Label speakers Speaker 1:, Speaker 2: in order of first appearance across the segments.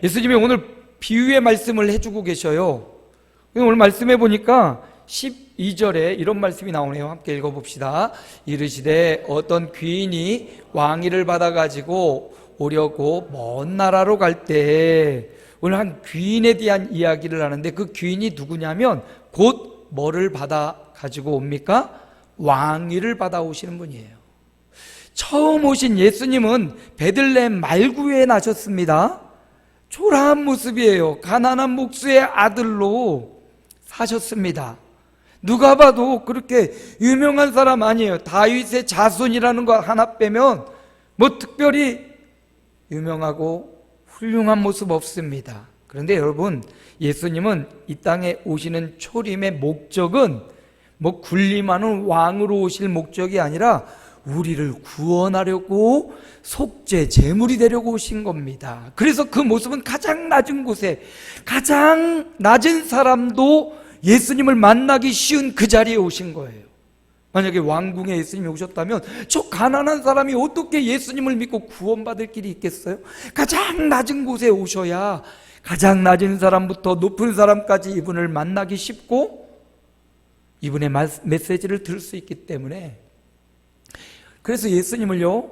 Speaker 1: 예수님이 오늘 비유의 말씀을 해주고 계셔요. 오늘 말씀해 보니까 12절에 이런 말씀이 나오네요. 함께 읽어봅시다. 이르시되 어떤 귀인이 왕위를 받아가지고 오려고 먼 나라로 갈 때, 오늘 한 귀인에 대한 이야기를 하는데 그 귀인이 누구냐면 곧 뭐를 받아 가지고 옵니까? 왕위를 받아 오시는 분이에요. 처음 오신 예수님은 베들레헴 말구에 나셨습니다. 초라한 모습이에요. 가난한 목수의 아들로 사셨습니다. 누가 봐도 그렇게 유명한 사람 아니에요. 다윗의 자손이라는 거 하나 빼면 뭐 특별히 유명하고 훌륭한 모습 없습니다. 그런데 여러분, 예수님은 이 땅에 오시는 초림의 목적은 뭐 군림하는 왕으로 오실 목적이 아니라 우리를 구원하려고 속죄 제물이 되려고 오신 겁니다. 그래서 그 모습은 가장 낮은 곳에, 가장 낮은 사람도 예수님을 만나기 쉬운 그 자리에 오신 거예요. 만약에 왕궁에 예수님이 오셨다면 저 가난한 사람이 어떻게 예수님을 믿고 구원받을 길이 있겠어요? 가장 낮은 곳에 오셔야 가장 낮은 사람부터 높은 사람까지 이분을 만나기 쉽고 이분의 메시지를 들을 수 있기 때문에, 그래서 예수님을요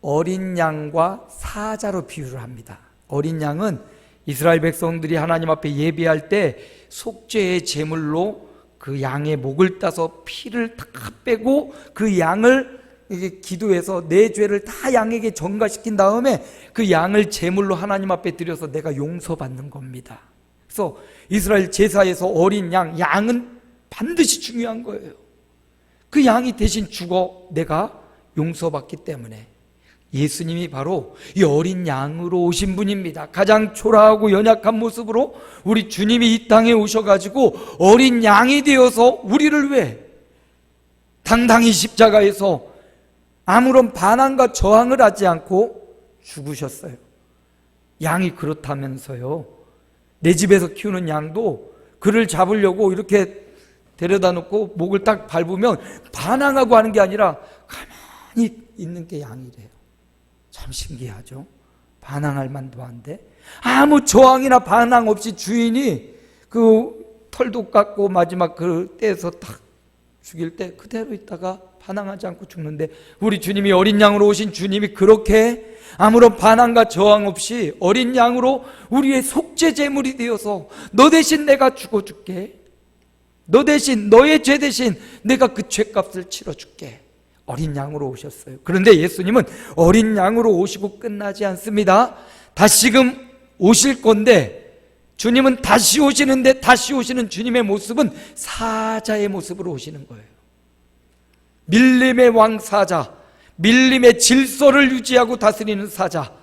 Speaker 1: 어린 양과 사자로 비유를 합니다. 어린 양은 이스라엘 백성들이 하나님 앞에 예배할 때 속죄의 제물로 그 양의 목을 따서 피를 다 빼고 그 양을 이게 기도해서 내 죄를 다 양에게 전가시킨 다음에 그 양을 제물로 하나님 앞에 드려서 내가 용서받는 겁니다. 그래서 이스라엘 제사에서 어린 양은 반드시 중요한 거예요. 그 양이 대신 죽어 내가 용서받기 때문에 예수님이 바로 이 어린 양으로 오신 분입니다. 가장 초라하고 연약한 모습으로 우리 주님이 이 땅에 오셔가지고 어린 양이 되어서 우리를 위해 당당히 십자가에서 아무런 반항과 저항을 하지 않고 죽으셨어요. 양이 그렇다면서요, 내 집에서 키우는 양도 그를 잡으려고 이렇게 데려다 놓고 목을 딱 밟으면 반항하고 하는 게 아니라 가만히 있는 게 양이래요. 참 신기하죠? 반항할 만도 한데 아무 저항이나 반항 없이 주인이 그 털도 깎고 마지막 그 떼에서 딱 죽일 때 그대로 있다가 반항하지 않고 죽는데, 우리 주님이 어린 양으로 오신 주님이 그렇게 아무런 반항과 저항 없이 어린 양으로 우리의 속죄 제물이 되어서 너 대신 내가 죽어줄게, 너 대신, 너의 죄 대신 내가 그 죄값을 치러줄게, 어린 양으로 오셨어요. 그런데 예수님은 어린 양으로 오시고 끝나지 않습니다. 다시금 오실 건데, 주님은 다시 오시는데 다시 오시는 주님의 모습은 사자의 모습으로 오시는 거예요. 밀림의 왕 사자, 밀림의 질서를 유지하고 다스리는 사자.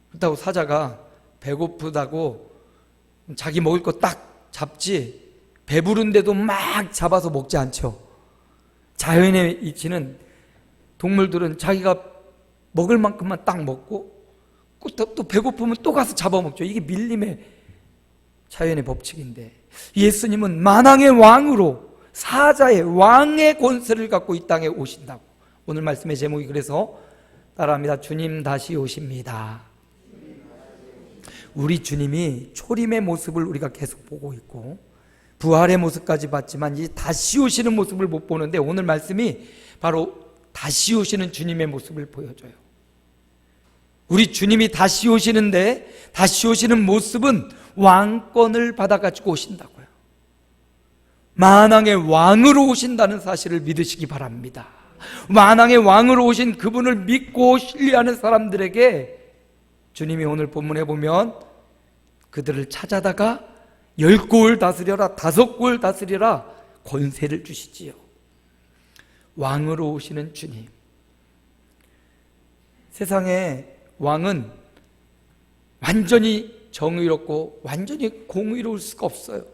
Speaker 1: 그렇다고 사자가 배고프다고 자기 먹을 거 딱 잡지 배부른데도 막 잡아서 먹지 않죠. 자연에 있지는 동물들은 자기가 먹을 만큼만 딱 먹고 또 배고프면 또 가서 잡아먹죠. 이게 밀림의 자연의 법칙인데, 예수님은 만왕의 왕으로 사자의 왕의 권세를 갖고 이 땅에 오신다고. 오늘 말씀의 제목이 그래서 따라합니다. 주님 다시 오십니다. 우리 주님이 초림의 모습을 우리가 계속 보고 있고 부활의 모습까지 봤지만 이 다시 오시는 모습을 못 보는데, 오늘 말씀이 바로 다시 오시는 주님의 모습을 보여줘요. 우리 주님이 다시 오시는데 다시 오시는 모습은 왕권을 받아가지고 오신다고요. 만왕의 왕으로 오신다는 사실을 믿으시기 바랍니다. 만왕의 왕으로 오신 그분을 믿고 신뢰하는 사람들에게 주님이 오늘 본문에 보면 그들을 찾아다가 10골 다스려라, 5골 다스려라 권세를 주시지요. 왕으로 오시는 주님. 세상에 왕은 완전히 정의롭고 완전히 공의로울 수가 없어요.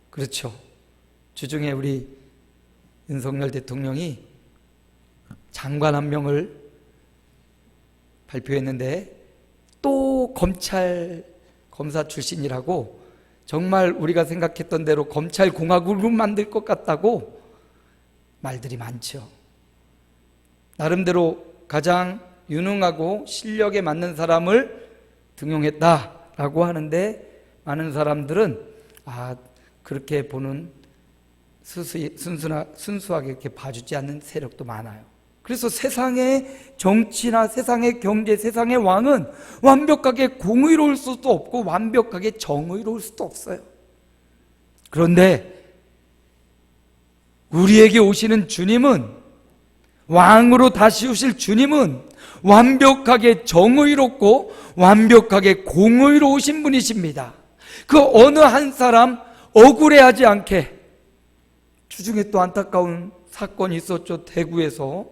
Speaker 1: 그렇죠. 주중에 우리 윤석열 대통령이 장관 한 명을 발표했는데 또 검사 출신이라고 정말 우리가 생각했던 대로 검찰공화국을 만들 것 같다고 말들이 많죠. 나름대로 가장 유능하고 실력에 맞는 사람을 등용했다라고 하는데, 많은 사람들은 그렇게 보는, 순수하게 이렇게 봐주지 않는 세력도 많아요. 그래서 세상의 정치나 세상의 경제, 세상의 왕은 완벽하게 공의로울 수도 없고 완벽하게 정의로울 수도 없어요. 그런데 우리에게 오시는 주님은, 왕으로 다시 오실 주님은 완벽하게 정의롭고 완벽하게 공의로우신 분이십니다. 그 어느 한 사람 억울해하지 않게. 주중에 또 안타까운 사건이 있었죠. 대구에서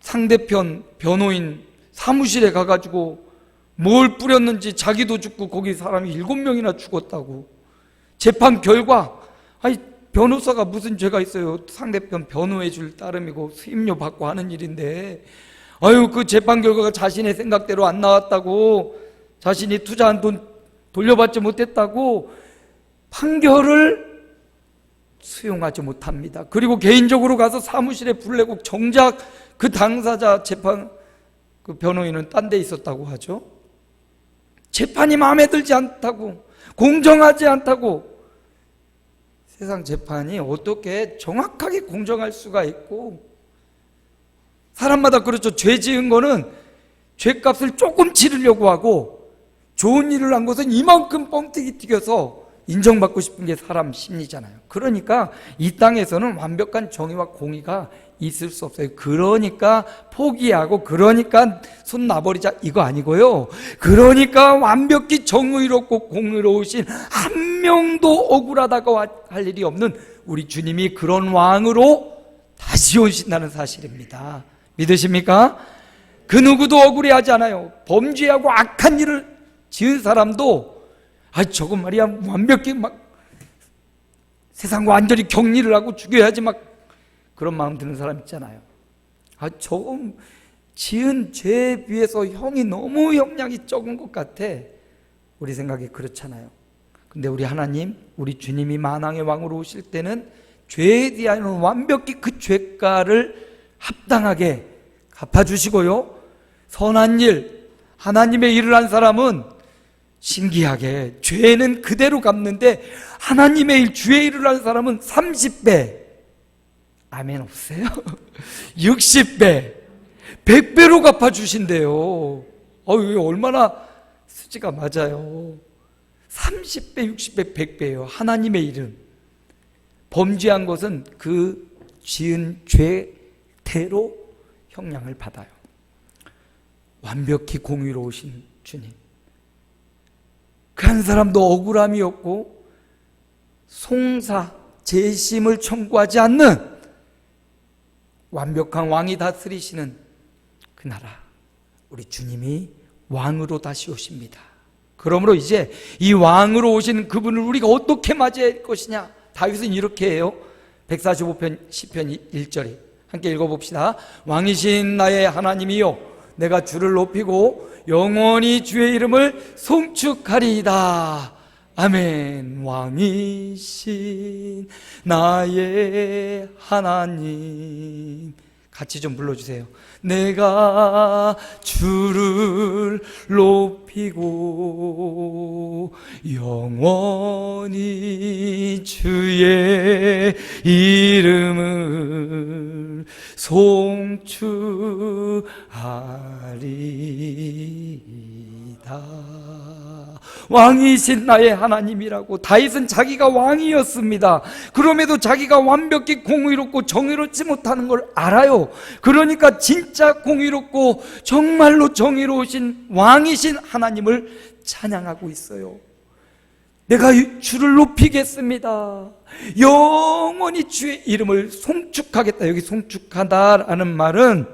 Speaker 1: 상대편 변호인 사무실에 가가지고 뭘 뿌렸는지 자기도 죽고 거기 사람이 7명이나 죽었다고. 재판 결과, 변호사가 무슨 죄가 있어요. 상대편 변호해 줄 따름이고 수임료 받고 하는 일인데, 그 재판 결과가 자신의 생각대로 안 나왔다고, 자신이 투자한 돈 돌려받지 못했다고 판결을 수용하지 못합니다. 그리고 개인적으로 가서 사무실에 불내고, 정작 그 당사자 재판 그 변호인은 딴 데 있었다고 하죠. 재판이 마음에 들지 않다고, 공정하지 않다고. 세상 재판이 어떻게 정확하게 공정할 수가 있고, 사람마다 그렇죠. 죄 지은 거는 죄값을 조금 치르려고 하고, 좋은 일을 한 것은 이만큼 뻥튀기 튀겨서 인정받고 싶은 게 사람 심리잖아요. 그러니까 이 땅에서는 완벽한 정의와 공의가 있을 수 없어요. 그러니까 포기하고, 그러니까 손 놔버리자, 이거 아니고요. 그러니까 완벽히 정의롭고 공의로우신, 한 명도 억울하다고 할 일이 없는 우리 주님이 그런 왕으로 다시 오신다는 사실입니다. 믿으십니까? 그 누구도 억울해하지 않아요. 범죄하고 악한 일을 지은 사람도 저건 말이야 완벽히 막 세상과 완전히 격리를 하고 죽여야지 막 그런 마음 드는 사람 있잖아요. 저건 지은 죄에 비해서 형이 너무 형량이 적은 것 같아. 우리 생각이 그렇잖아요. 근데 우리 하나님, 우리 주님이 만왕의 왕으로 오실 때는 죄에 대한 완벽히 그 죄가를 합당하게 갚아주시고요, 선한 일, 하나님의 일을 한 사람은 신기하게 죄는 그대로 갚는데, 하나님의 일, 주의 일을 한 사람은 30배, 아멘 없어요? 60배, 100배로 갚아주신대요. 얼마나 수지가 맞아요. 30배, 60배, 100배예요. 하나님의 일은, 범죄한 것은 그 지은 죄대로 형량을 받아요. 완벽히 공의로우신 주님, 그 한 사람도 억울함이 없고 송사, 재심을 청구하지 않는 완벽한 왕이 다스리시는 그 나라, 우리 주님이 왕으로 다시 오십니다. 그러므로 이제 이 왕으로 오시는 그분을 우리가 어떻게 맞이할 것이냐. 다윗은 이렇게 해요. 145편 시편 1절에 함께 읽어봅시다. 왕이신 나의 하나님이요, 내가 주를 높이고 영원히 주의 이름을 송축하리이다. 아멘. 왕이신 나의 하나님, 같이 좀 불러주세요. 내가 주를 높이고 영원히 주의 이름을 송축하리이다. 왕이신 나의 하나님이라고. 다윗은 자기가 왕이었습니다. 그럼에도 자기가 완벽히 공의롭고 정의롭지 못하는 걸 알아요. 그러니까 진짜 공의롭고 정말로 정의로우신 왕이신 하나님을 찬양하고 있어요. 내가 주를 높이겠습니다. 영원히 주의 이름을 송축하겠다. 여기 송축하다라는 말은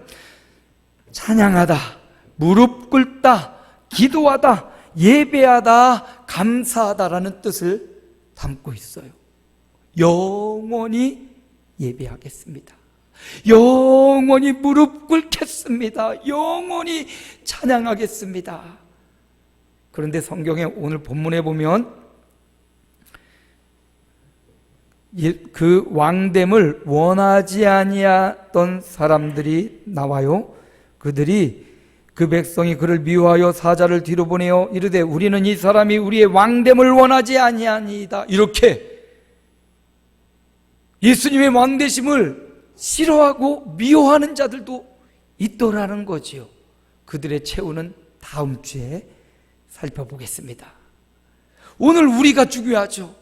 Speaker 1: 찬양하다, 무릎 꿇다, 기도하다, 예배하다, 감사하다라는 뜻을 담고 있어요. 영원히 예배하겠습니다. 영원히 무릎 꿇겠습니다. 영원히 찬양하겠습니다. 그런데 성경에 오늘 본문에 보면 그 왕됨을 원하지 아니하던 사람들이 나와요. 그들이 그 백성이 그를 미워하여 사자를 뒤로 보내어 이르되 우리는 이 사람이 우리의 왕됨을 원하지 아니하니이다. 이렇게 예수님의 왕되심을 싫어하고 미워하는 자들도 있더라는 거지요. 그들의 최후는 다음 주에 살펴보겠습니다. 오늘 우리가 중요하죠.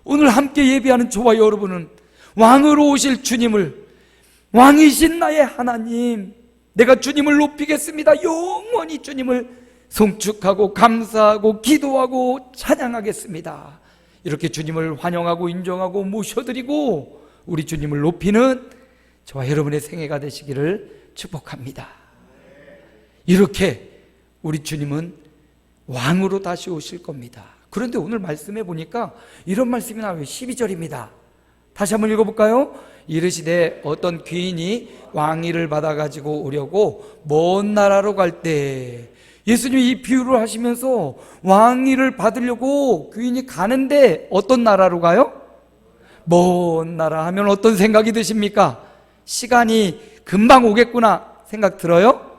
Speaker 1: 오늘 함께 예배하는 저와 여러분은 왕으로 오실 주님을, 왕이신 나의 하나님, 내가 주님을 높이겠습니다. 영원히 주님을 송축하고 감사하고 기도하고 찬양하겠습니다. 이렇게 주님을 환영하고 인정하고 모셔드리고 우리 주님을 높이는 저와 여러분의 생애가 되시기를 축복합니다. 이렇게 우리 주님은 왕으로 다시 오실 겁니다. 그런데 오늘 말씀해 보니까 이런 말씀이 나와요. 12절입니다. 다시 한번 읽어볼까요? 이르시되 어떤 귀인이 왕위를 받아가지고 오려고 먼 나라로 갈 때, 예수님이 이 비유를 하시면서 왕위를 받으려고 귀인이 가는데 어떤 나라로 가요? 먼 나라 하면 어떤 생각이 드십니까? 시간이 금방 오겠구나 생각 들어요?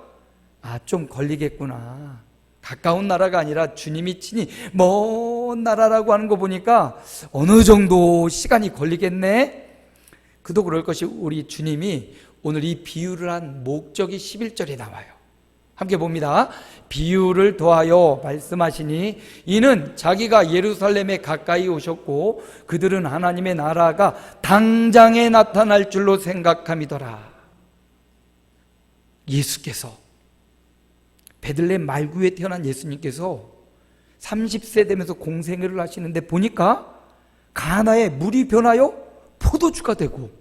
Speaker 1: 좀 걸리겠구나. 가까운 나라가 아니라 주님이 친히 먼 나라라고 하는 거 보니까 어느 정도 시간이 걸리겠네. 그도 그럴 것이 우리 주님이 오늘 이 비유를 한 목적이 11절에 나와요. 함께 봅니다. 비유를 더하여 말씀하시니 이는 자기가 예루살렘에 가까이 오셨고 그들은 하나님의 나라가 당장에 나타날 줄로 생각함이더라. 예수께서, 베들레헴 말구에 태어난 예수님께서 30세 되면서 공생애를 하시는데 보니까 가나에 물이 변하여 포도주가 되고,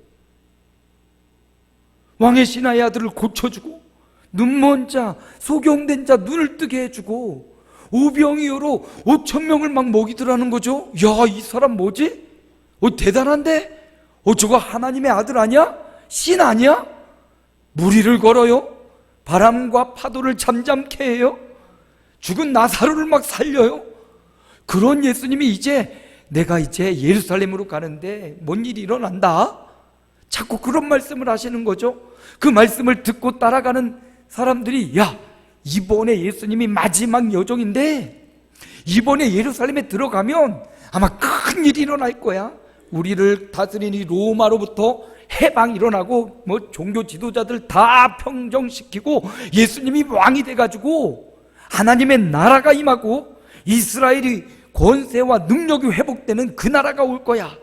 Speaker 1: 왕의 신하의 아들을 고쳐주고, 눈먼 자, 소경된 자 눈을 뜨게 해주고, 오병이어로 5,000명을 막 먹이더라는 거죠. 야, 이 사람 뭐지? 대단한데? 저거 하나님의 아들 아니야? 신 아니야? 무리를 걸어요? 바람과 파도를 잠잠케 해요? 죽은 나사로를 막 살려요? 그런 예수님이 내가 이제 예루살렘으로 가는데 뭔 일이 일어난다? 자꾸 그런 말씀을 하시는 거죠. 그 말씀을 듣고 따라가는 사람들이, 야, 이번에 예수님이 마지막 여정인데 이번에 예루살렘에 들어가면 아마 큰 일이 일어날 거야. 우리를 다스리는 로마로부터 해방 일어나고 종교 지도자들 다 평정시키고 예수님이 왕이 돼가지고 하나님의 나라가 임하고 이스라엘이 권세와 능력이 회복되는 그 나라가 올 거야.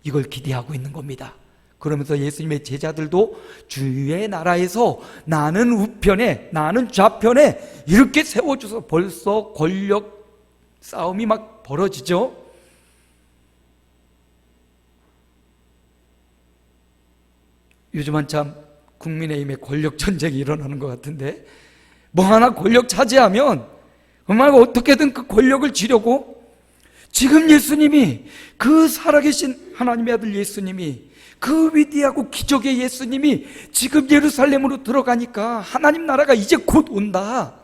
Speaker 1: 이걸 기대하고 있는 겁니다. 그러면서 예수님의 제자들도 주의 나라에서 나는 우편에 나는 좌편에 이렇게 세워줘서 벌써 권력 싸움이 막 벌어지죠. 요즘 한참 국민의힘의 권력 전쟁이 일어나는 것 같은데, 뭐 하나 권력 차지하면 정말 어떻게든 그 권력을 쥐려고, 지금 예수님이, 그 살아계신 하나님의 아들 예수님이, 그 위대하고 기적의 예수님이 지금 예루살렘으로 들어가니까 하나님 나라가 이제 곧 온다,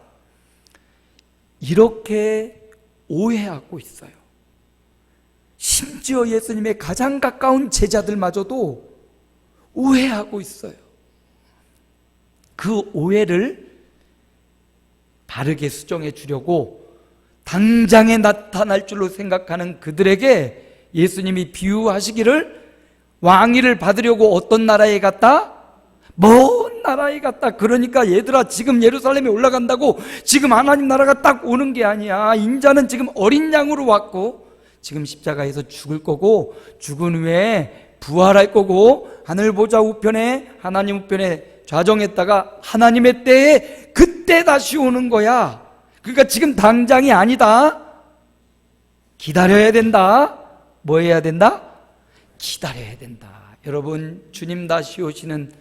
Speaker 1: 이렇게 오해하고 있어요. 심지어 예수님의 가장 가까운 제자들마저도 오해하고 있어요. 그 오해를 바르게 수정해 주려고 당장에 나타날 줄로 생각하는 그들에게 예수님이 비유하시기를, 왕위를 받으려고 어떤 나라에 갔다? 먼 나라에 갔다. 그러니까 얘들아, 지금 예루살렘에 올라간다고 지금 하나님 나라가 딱 오는 게 아니야. 인자는 지금 어린 양으로 왔고 지금 십자가에서 죽을 거고, 죽은 후에 부활할 거고, 하늘 보좌 우편에, 하나님 우편에 좌정했다가 하나님의 때에 그때 다시 오는 거야. 그러니까 지금 당장이 아니다. 기다려야 된다. 뭐 해야 된다? 기다려야 된다. 여러분, 주님 다시 오시는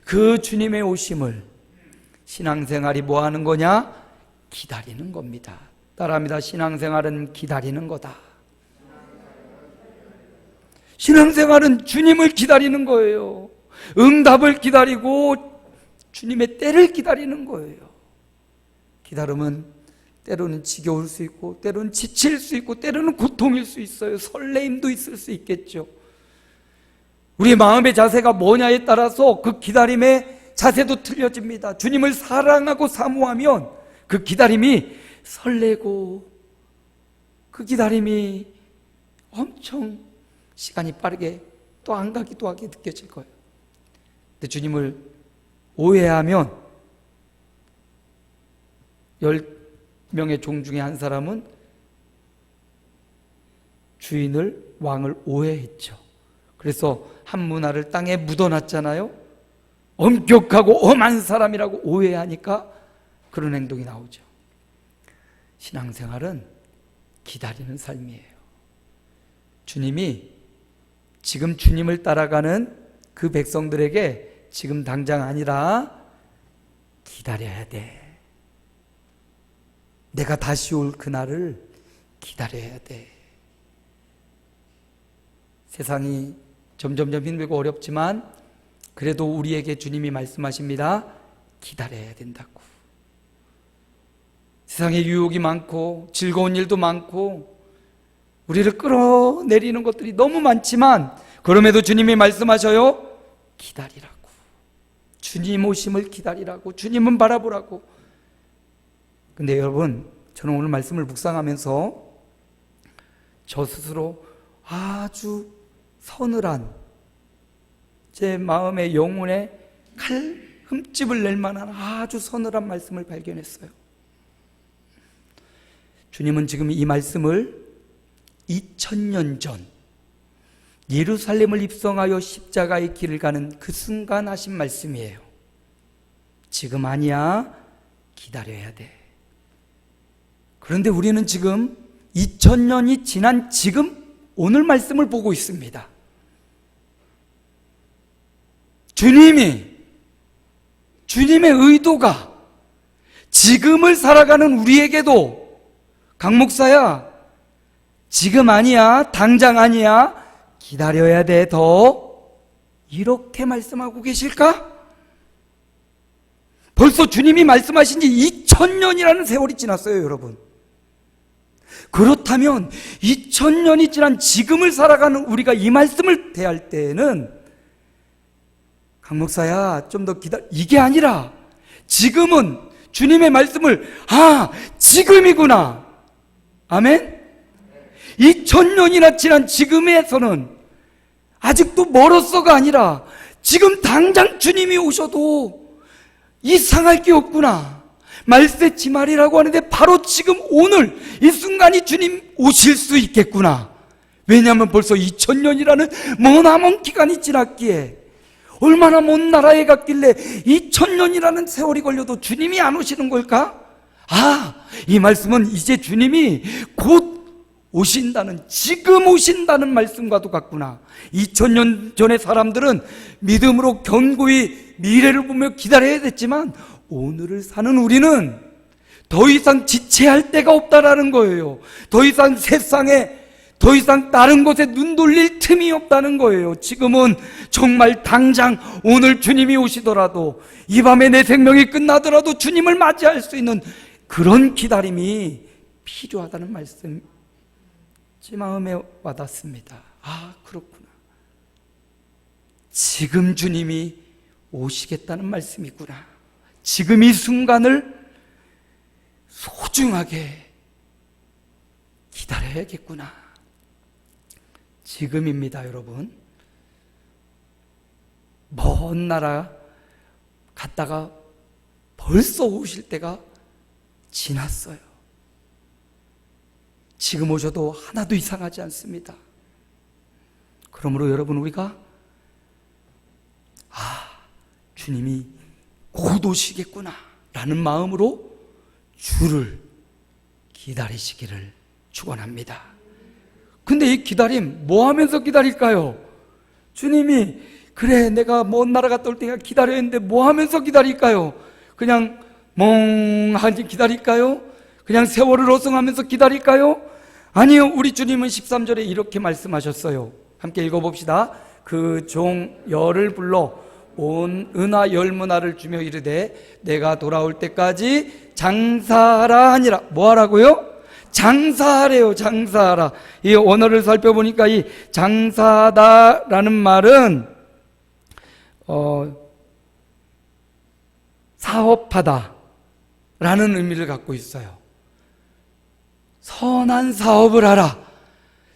Speaker 1: 그 주님의 오심을 신앙생활이 뭐 하는 거냐? 기다리는 겁니다. 따라합니다. 신앙생활은 기다리는 거다. 신앙생활은 주님을 기다리는 거예요. 응답을 기다리고 주님의 때를 기다리는 거예요. 기다림은 때로는 지겨울 수 있고, 때로는 지칠 수 있고, 때로는 고통일 수 있어요. 설레임도 있을 수 있겠죠. 우리의 마음의 자세가 뭐냐에 따라서 그 기다림의 자세도 틀려집니다. 주님을 사랑하고 사모하면 그 기다림이 설레고 그 기다림이 엄청 시간이 빠르게 또 안 가기도 하게 느껴질 거예요. 근데 주님을 오해하면 10명의 종 중에 한 사람은 주인을, 왕을 오해했죠. 그래서 한 문화를 땅에 묻어놨잖아요. 엄격하고 엄한 사람이라고 오해하니까 그런 행동이 나오죠. 신앙생활은 기다리는 삶이에요. 주님이 지금 주님을 따라가는 그 백성들에게 지금 당장 아니라 기다려야 돼. 내가 다시 올 그날을 기다려야 돼. 세상이 점점점 힘들고 어렵지만 그래도 우리에게 주님이 말씀하십니다. 기다려야 된다고. 세상에 유혹이 많고 즐거운 일도 많고 우리를 끌어내리는 것들이 너무 많지만 그럼에도 주님이 말씀하셔요. 기다리라고. 주님 오심을 기다리라고. 주님은 바라보라고. 근데 여러분, 저는 오늘 말씀을 묵상하면서 저 스스로 아주 서늘한 제 마음의 영혼에 칼 흠집을 낼 만한 아주 서늘한 말씀을 발견했어요. 주님은 지금 이 말씀을 2000년 전 예루살렘을 입성하여 십자가의 길을 가는 그 순간 하신 말씀이에요. 지금 아니야, 기다려야 돼. 그런데 우리는 지금 2000년이 지난 지금 오늘 말씀을 보고 있습니다. 주님의 의도가 지금을 살아가는 우리에게도 강 목사야, 지금 아니야, 당장 아니야, 기다려야 돼, 더 이렇게 말씀하고 계실까? 벌써 주님이 말씀하신 지 2000년이라는 세월이 지났어요, 여러분. 그렇다면 2000년이 지난 지금을 살아가는 우리가 이 말씀을 대할 때에는 강 목사야, 좀 더 이게 아니라 지금은 주님의 말씀을 지금이구나. 아멘? 2000년이나 지난 지금에서는 아직도 멀었어가 아니라 지금 당장 주님이 오셔도 이상할 게 없구나. 말세지말이라고 하는데 바로 지금 오늘 이 순간이 주님 오실 수 있겠구나. 왜냐하면 벌써 2000년이라는 머나먼 기간이 지났기에, 얼마나 먼 나라에 갔길래 2000년이라는 세월이 걸려도 주님이 안 오시는 걸까? 이 말씀은 이제 주님이 곧 오신다는, 지금 오신다는 말씀과도 같구나. 2000년 전의 사람들은 믿음으로 견고히 미래를 보며 기다려야 됐지만 오늘을 사는 우리는 더 이상 지체할 데가 없다라는 거예요. 더 이상 세상에, 더 이상 다른 곳에 눈 돌릴 틈이 없다는 거예요. 지금은 정말 당장 오늘 주님이 오시더라도, 이 밤에 내 생명이 끝나더라도 주님을 맞이할 수 있는 그런 기다림이 필요하다는 말씀, 제 마음에 와닿습니다. 그렇구나. 지금 주님이 오시겠다는 말씀이구나. 지금 이 순간을 소중하게 기다려야겠구나. 지금입니다, 여러분. 먼 나라 갔다가 벌써 오실 때가 지났어요. 지금 오셔도 하나도 이상하지 않습니다. 그러므로 여러분, 우리가 주님이 곧 오시겠구나 라는 마음으로 주를 기다리시기를 축원합니다. 근데 이 기다림 뭐 하면서 기다릴까요? 주님이 그래 내가 먼 나라 갔다 올 때가 기다려야 했는데 뭐 하면서 기다릴까요? 그냥 멍하니 기다릴까요? 그냥 세월을 어성하면서 기다릴까요? 아니요, 우리 주님은 13절에 이렇게 말씀하셨어요. 함께 읽어봅시다. 그 종 열을 불러 온 은하 열문화를 주며 이르되 내가 돌아올 때까지 장사하라 하니라. 뭐 하라고요? 장사하래요. 장사하라. 이 언어를 살펴보니까 이 장사하다라는 말은 사업하다 라는 의미를 갖고 있어요. 선한 사업을 하라.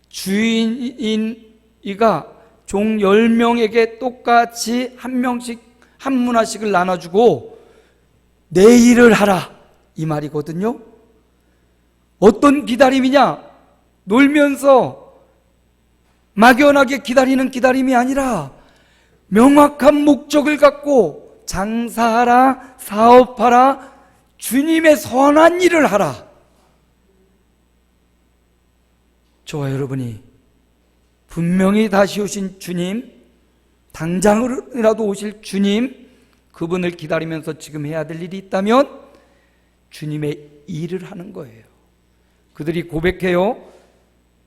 Speaker 1: 주인인 이가 종 10명에게 똑같이 한 명씩 한 문화씩을 나눠주고 내 일을 하라, 이 말이거든요. 어떤 기다림이냐? 놀면서 막연하게 기다리는 기다림이 아니라 명확한 목적을 갖고 장사하라, 사업하라, 주님의 선한 일을 하라. 저와 여러분이 분명히 다시 오신 주님, 당장이라도 오실 주님, 그분을 기다리면서 지금 해야 될 일이 있다면 주님의 일을 하는 거예요. 그들이 고백해요.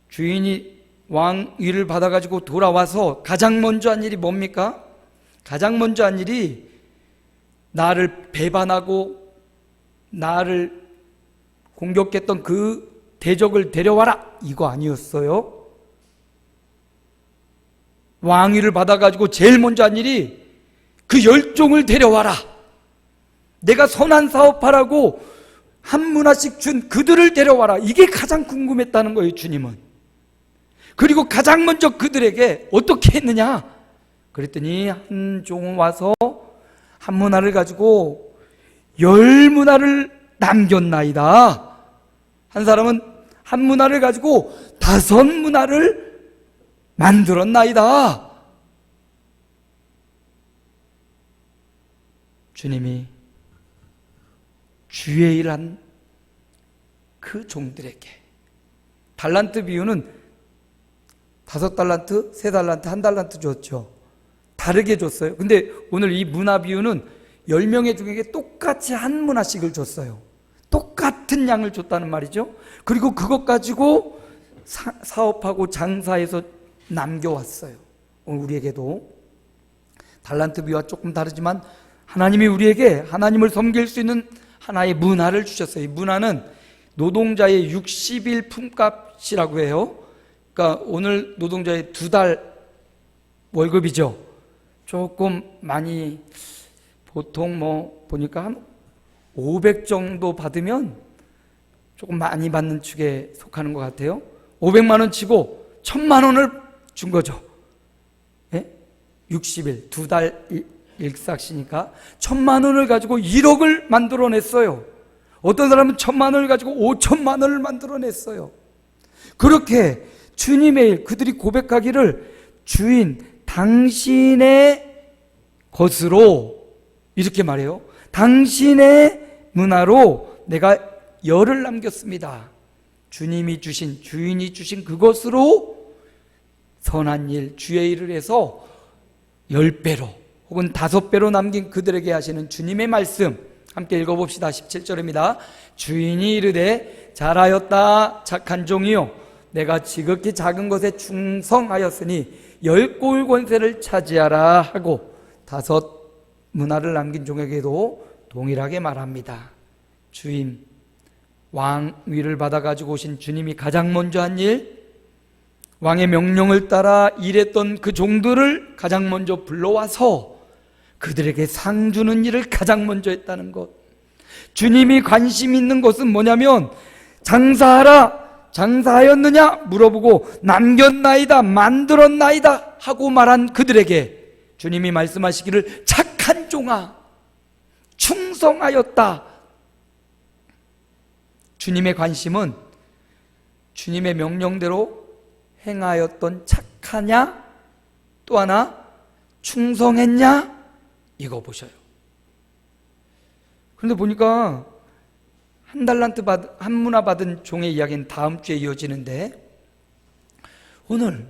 Speaker 1: 주인이 왕위를 받아가지고 돌아와서 가장 먼저 한 일이 뭡니까? 가장 먼저 한 일이 나를 배반하고 나를 공격했던 그 대적을 데려와라, 이거 아니었어요? 왕위를 받아가지고 제일 먼저 한 일이 그 열종을 데려와라. 내가 선한 사업하라고 한 문화씩 준 그들을 데려와라. 이게 가장 궁금했다는 거예요, 주님은. 그리고 가장 먼저 그들에게 어떻게 했느냐? 그랬더니 한 종은 와서 한 문화를 가지고 10문화를 남겼나이다. 한 사람은 한 문화를 가지고 5문화를 만들었나이다. 주님이 주의 일한 그 종들에게 달란트 비유는 5달란트, 3달란트, 1달란트 줬죠. 다르게 줬어요. 근데 오늘 이 문화 비유는 10명의 중에게 똑같이 한 문화씩을 줬어요. 똑같은 양을 줬다는 말이죠. 그리고 그것 가지고 사업하고 장사해서 남겨왔어요. 오늘 우리에게도 달란트 비유와 조금 다르지만 하나님이 우리에게 하나님을 섬길 수 있는 하나의 문화를 주셨어요. 이 문화는 노동자의 60일 품값이라고 해요. 그러니까 오늘 노동자의 2달 월급이죠. 조금 많이, 보통 보니까 한 500 정도 받으면 조금 많이 받는 축에 속하는 것 같아요. 500만 원 치고 1000만 원을 준 거죠. 예? 60일, 2달 일삭시니까 1000만 원을 가지고 1억을 만들어냈어요. 어떤 사람은 1000만 원을 가지고 5천만 원을 만들어냈어요. 그렇게 주님의 일, 그들이 고백하기를 주인, 당신의 것으로, 이렇게 말해요. 당신의 문화로 내가 열을 남겼습니다. 주님이 주신, 주인이 주신 그것으로 선한 일, 주의 일을 해서 10배로 혹은 5배로 남긴 그들에게 하시는 주님의 말씀, 함께 읽어봅시다. 17절입니다. 주인이 이르되 잘하였다 착한 종이요, 내가 지극히 작은 것에 충성하였으니 10고을 권세를 차지하라 하고 5문화를 남긴 종에게도 동일하게 말합니다. 주인, 왕위를 받아가지고 오신 주님이 가장 먼저 한 일, 왕의 명령을 따라 일했던 그 종들을 가장 먼저 불러와서 그들에게 상 주는 일을 가장 먼저 했다는 것. 주님이 관심 있는 것은 뭐냐면 장사하라, 장사하였느냐 물어보고 남겼나이다, 만들었나이다 하고 말한 그들에게 주님이 말씀하시기를 착한 종아, 충성하였다. 주님의 관심은 주님의 명령대로 행하였던 착하냐, 또 하나 충성했냐, 이거 보셔요. 그런데 보니까 한 문화 받은 종의 이야기는 다음 주에 이어지는데, 오늘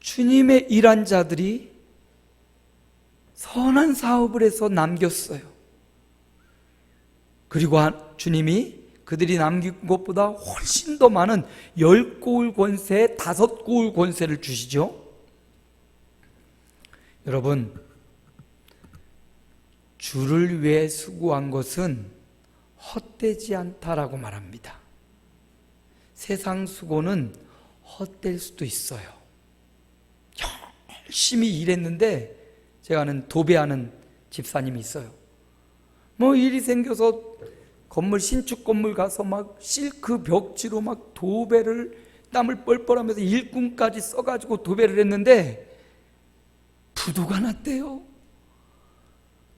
Speaker 1: 주님의 일한 자들이 선한 사업을 해서 남겼어요. 그리고 주님이 그들이 남긴 것보다 훨씬 더 많은 10고을 권세에 5고을 권세를 주시죠. 여러분, 주를 위해 수고한 것은 헛되지 않다라고 말합니다. 세상 수고는 헛될 수도 있어요. 열심히 일했는데, 제가 아는 도배하는 집사님이 있어요. 뭐 일이 생겨서 건물, 신축 건물 가서 막 실크 벽지로 막 도배를, 땀을 뻘뻘하면서 일꾼까지 써가지고 도배를 했는데 부도가 났대요.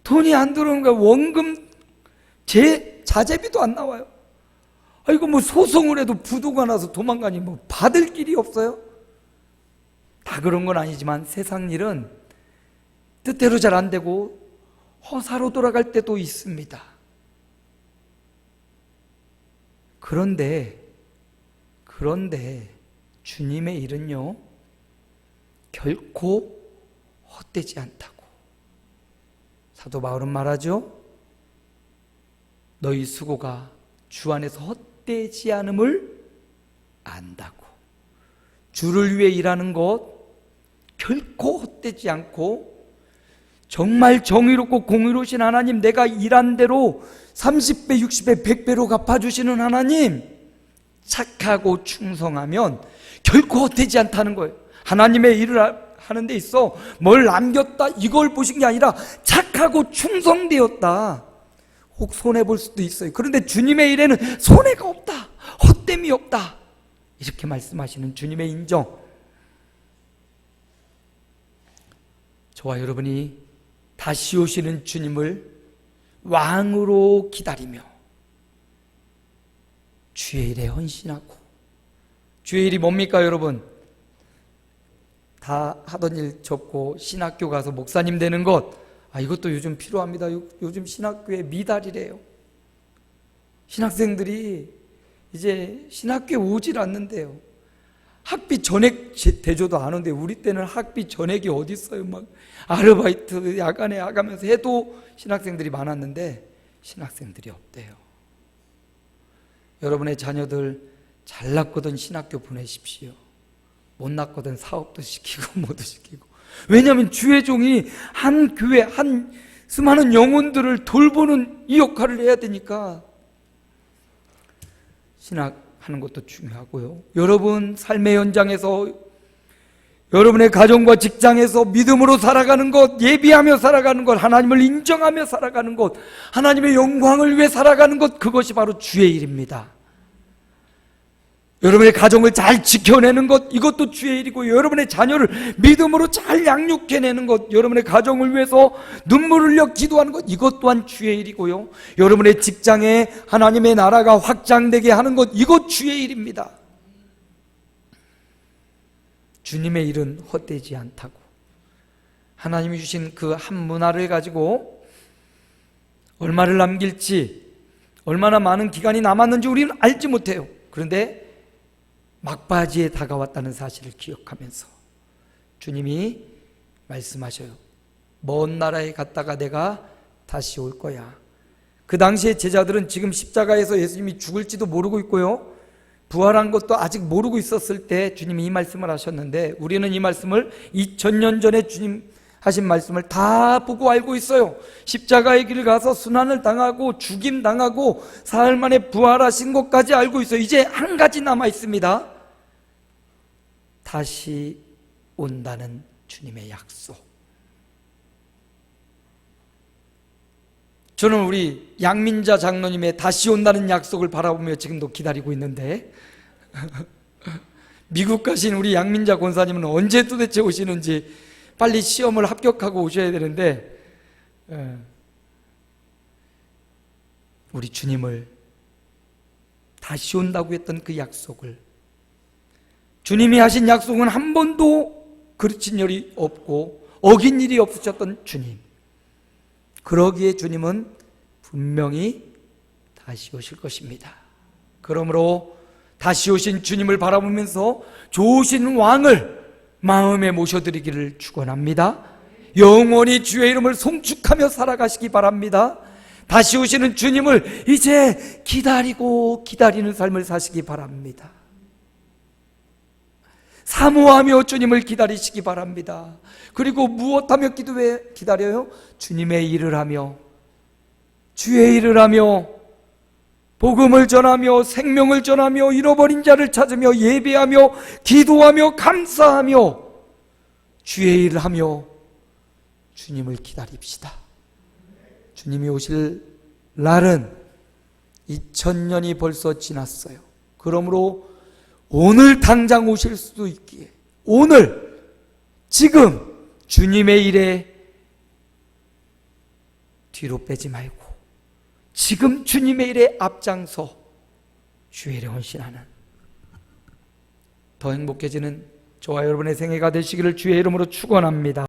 Speaker 1: 돈이 안 들어오는 거야. 원금 자재비도 안 나와요. 이거 뭐 소송을 해도 부도가 나서 도망가니 뭐 받을 길이 없어요? 다 그런 건 아니지만 세상 일은 뜻대로 잘 안 되고 허사로 돌아갈 때도 있습니다. 그런데 주님의 일은요, 결코 헛되지 않다고 사도 바울은 말하죠. 너희 수고가 주 안에서 헛되지 않음을 안다고. 주를 위해 일하는 것 결코 헛되지 않고, 정말 정의롭고 공의로우신 하나님, 내가 일한 대로 30배, 60배, 100배로 갚아주시는 하나님, 착하고 충성하면 결코 헛되지 않다는 거예요. 하나님의 일을 하는 데 있어 뭘 남겼다 이걸 보신 게 아니라 착하고 충성되었다. 혹 손해볼 수도 있어요. 그런데 주님의 일에는 손해가 없다, 헛됨이 없다, 이렇게 말씀하시는 주님의 인정. 저와 여러분이 다시 오시는 주님을 왕으로 기다리며 주의 일에 헌신하고, 주의 일이 뭡니까 여러분? 다 하던 일 접고 신학교 가서 목사님 되는 것, 이것도 요즘 필요합니다. 요즘 신학교에 미달이래요. 신학생들이 이제 신학교에 오질 않는데요. 학비 전액 대줘도 안 오는데, 우리 때는 학비 전액이 어디 있어요. 막 아르바이트 야간에 야가면서 해도 신학생들이 많았는데 신학생들이 없대요. 여러분의 자녀들 잘 낳거든 신학교 보내십시오. 못 낳거든 사업도 시키고 뭐도 시키고. 왜냐하면 주의 종이 한 교회, 한 수많은 영혼들을 돌보는 이 역할을 해야 되니까 신학하는 것도 중요하고요. 여러분 삶의 현장에서, 여러분의 가정과 직장에서 믿음으로 살아가는 것, 예비하며 살아가는 것, 하나님을 인정하며 살아가는 것, 하나님의 영광을 위해 살아가는 것, 그것이 바로 주의 일입니다. 여러분의 가정을 잘 지켜내는 것, 이것도 주의 일이고, 여러분의 자녀를 믿음으로 잘 양육해내는 것, 여러분의 가정을 위해서 눈물을 흘려 기도하는 것, 이것 또한 주의 일이고요. 여러분의 직장에 하나님의 나라가 확장되게 하는 것, 이것 주의 일입니다. 주님의 일은 헛되지 않다고. 하나님이 주신 그 한 문화를 가지고 얼마를 남길지, 얼마나 많은 기간이 남았는지 우리는 알지 못해요. 그런데 막바지에 다가왔다는 사실을 기억하면서 주님이 말씀하셔요. 먼 나라에 갔다가 내가 다시 올 거야. 그 당시에 제자들은 지금 십자가에서 예수님이 죽을지도 모르고 있고요, 부활한 것도 아직 모르고 있었을 때 주님이 이 말씀을 하셨는데, 우리는 이 말씀을 2000년 전에 주님 하신 말씀을 다 보고 알고 있어요. 십자가의 길을 가서 순환을 당하고 죽임 당하고 사흘 만에 부활하신 것까지 알고 있어요. 이제 한 가지 남아 있습니다. 다시 온다는 주님의 약속. 저는 우리 양민자 장로님의 다시 온다는 약속을 바라보며 지금도 기다리고 있는데 미국 가신 우리 양민자 권사님은 언제 도대체 오시는지 빨리 시험을 합격하고 오셔야 되는데, 우리 주님을 다시 온다고 했던 그 약속을, 주님이 하신 약속은 한 번도 그르친 일이 없고 어긴 일이 없으셨던 주님, 그러기에 주님은 분명히 다시 오실 것입니다. 그러므로 다시 오신 주님을 바라보면서 좋으신 왕을 마음에 모셔드리기를 축원합니다. 영원히 주의 이름을 송축하며 살아가시기 바랍니다. 다시 오시는 주님을 이제 기다리고 기다리는 삶을 사시기 바랍니다. 사모하며 주님을 기다리시기 바랍니다. 그리고 무엇하며 기다려요? 주님의 일을 하며, 주의 일을 하며, 복음을 전하며 생명을 전하며 잃어버린 자를 찾으며 예배하며 기도하며 감사하며 주의 일을 하며 주님을 기다립시다. 주님이 오실 날은 2000년이 벌써 지났어요. 그러므로 오늘 당장 오실 수도 있기에 오늘 지금 주님의 일에 뒤로 빼지 말고 지금 주님의 일에 앞장서 주의 일에 헌신하는 더 행복해지는 저와 여러분의 생애가 되시기를 주의 이름으로 축원합니다.